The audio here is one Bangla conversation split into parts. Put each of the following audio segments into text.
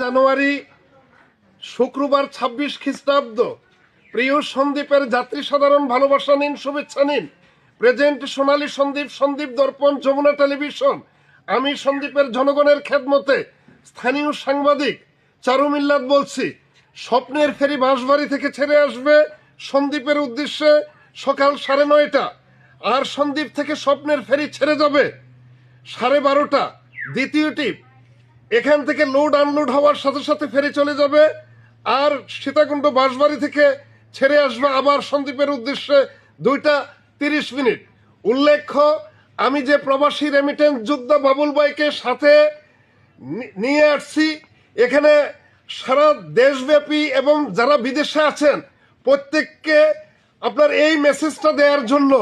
জানুয়ারি শুক্রবার ২৬ খ্রিস্টাব্দ। প্রিয় সন্দীপের যাত্রী সাধারণ ভালোবাসা নিন, শুভেচ্ছা নিন। প্রেজেন্ট সোনালী সন্দীপ, সন্দীপ দর্পণ, যমুনা টেলিভিশন। আমি সন্দীপের জনগণের খেদমতে স্থানীয় সাংবাদিক চারু মিল্লাত বলছি। স্বপ্নের ফেরি বাঁশবাড়ি থেকে ছেড়ে আসবে সন্দীপের উদ্দেশ্যে সকাল 9:30, আর সন্দীপ থেকে স্বপ্নের ফেরি ছেড়ে যাবে 12:30। দ্বিতীয় টিপ, এখান থেকে লোড আনলোড হওয়ার সাথে সাথে ফেরি চলে যাবে, আর সীতাকুণ্ড বাঁশবাড়ি থেকে ছেড়ে আসবে আবার সন্দীপের উদ্দেশ্যে 2:30। উল্লেখ্য, আমি যে প্রবাসী রেমিটেন্স যোদ্ধা বাবুল ভাইকে সাথে নিয়ে আসছি, এখানে সারা দেশব্যাপী এবং যারা বিদেশে আছেন প্রত্যেককে আপনার এই মেসেজটা দেওয়ার জন্য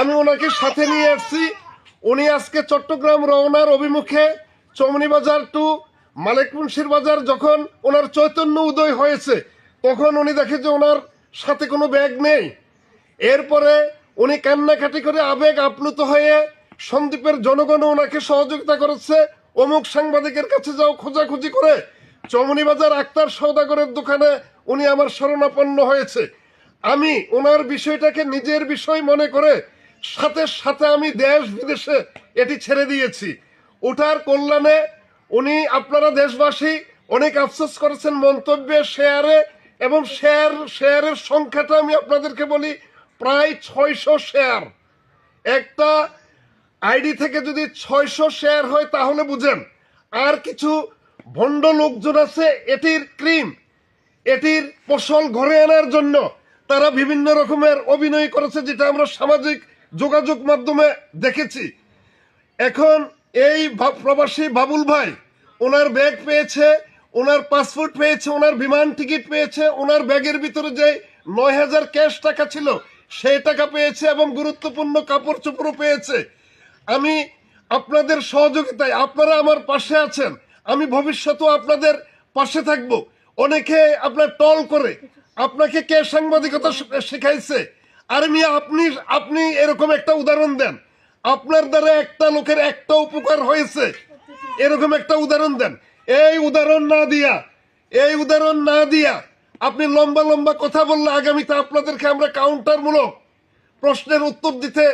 আমি ওনাকে সাথে নিয়ে আসছি। উনি আজকে চট্টগ্রাম রওনার অভিমুখে চমনি বাজার টু মালিক মুন্সির বাজার যখন ওনার চৈতন্য উদয় হয়েছে, তখন উনি দেখে যে ওনার সাথে কোনো ব্যাগ নেই। এরপরে উনি কান্নাকাটি করে আবেগ আপ্লুত হয়ে সন্দীপের জনগণ ওনাকে সহযোগিতা করেছে। অমুক সাংবাদিকের কাছে যাও, খোঁজাখুঁজি করে চমনি বাজার আক্তার সওদাগরের দোকানে উনি আমার শরণাপন্ন হয়েছে। আমি ওনার বিষয়টাকে নিজের বিষয় মনে করে সাথে সাথে আমি দেশ বিদেশে এটি ছেড়ে দিয়েছি। ওটার কল্যাণে উনি, আপনারা দেশবাসী অনেক আফসোস করেছেন মন্তব্যে, শেয়ারে, এবং শেয়ারের সংখ্যাটা আমি আপনাদেরকে বলি, প্রায় 600 শেয়ার। একটা আইডি থেকে যদি 600 শেয়ার হয় তাহলে বুঝেন আর কিছু ভণ্ড লোকজন আছে এটির ক্রিম, এটির ফসল ঘরে আনার জন্য তারা বিভিন্ন রকমের অভিনয় করেছে, যেটা আমরা সামাজিক যোগাযোগ মাধ্যমে দেখেছি। এখন এই প্রবাসী বাবুল ভাই ওনার ব্যাগ পেয়েছে, ওনার পাসপোর্ট পেয়েছে, ওনার বিমান টিকিট পেয়েছে, ওনার ব্যাগের ভিতরে যে 9,000 ক্যাশ টাকা ছিল সেই টাকা পেয়েছে, এবং গুরুত্বপূর্ণ কাপড় চোপড়ও পেয়েছে। আমি আপনাদের সহযোগিতায়, আপনারা আমার পাশে আছেন, আমি ভবিষ্যতেও আপনাদের পাশে থাকব। অনেকে আপনার টল করে আপনাকে কে সাংবাদিকতা শেখাইছে, আর মিয়া আপনি এরকম একটা উদাহরণ দেন, আপনার দ্বারা একটা লোকের একটা উপকার হয়েছে, এরকম একটা উদাহরণ দেন। এই উদাহরণ না দিয়া আপনি লম্বা লম্বা কথা বললে আগামীতে আপনাদেরকে আমরা কাউন্টারমূলক প্রশ্নের উত্তর দিতে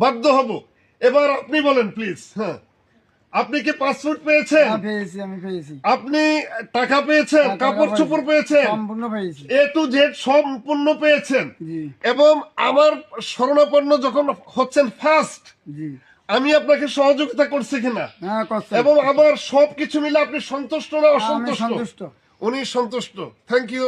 বাধ্য হব। এবার আপনি বলেন প্লিজ। হ্যাঁ, আপনি কি পাসপোর্ট পেয়েছেন? আমি পেয়েছি। আপনি টাকা পেয়েছেন, কাপড় চোপড় পেয়েছেন, সম্পূর্ণ পেয়েছি, A to Z সম্পূর্ণ পেয়েছেন। এবং আমার শরণাপন্ন যখন হচ্ছেন ফার্স্ট, আমি আপনাকে সহযোগিতা করছি কিনা, এবং আমার সবকিছু মিলে আপনি সন্তুষ্ট না অসন্তুষ্ট? উনি সন্তুষ্ট। Thank you.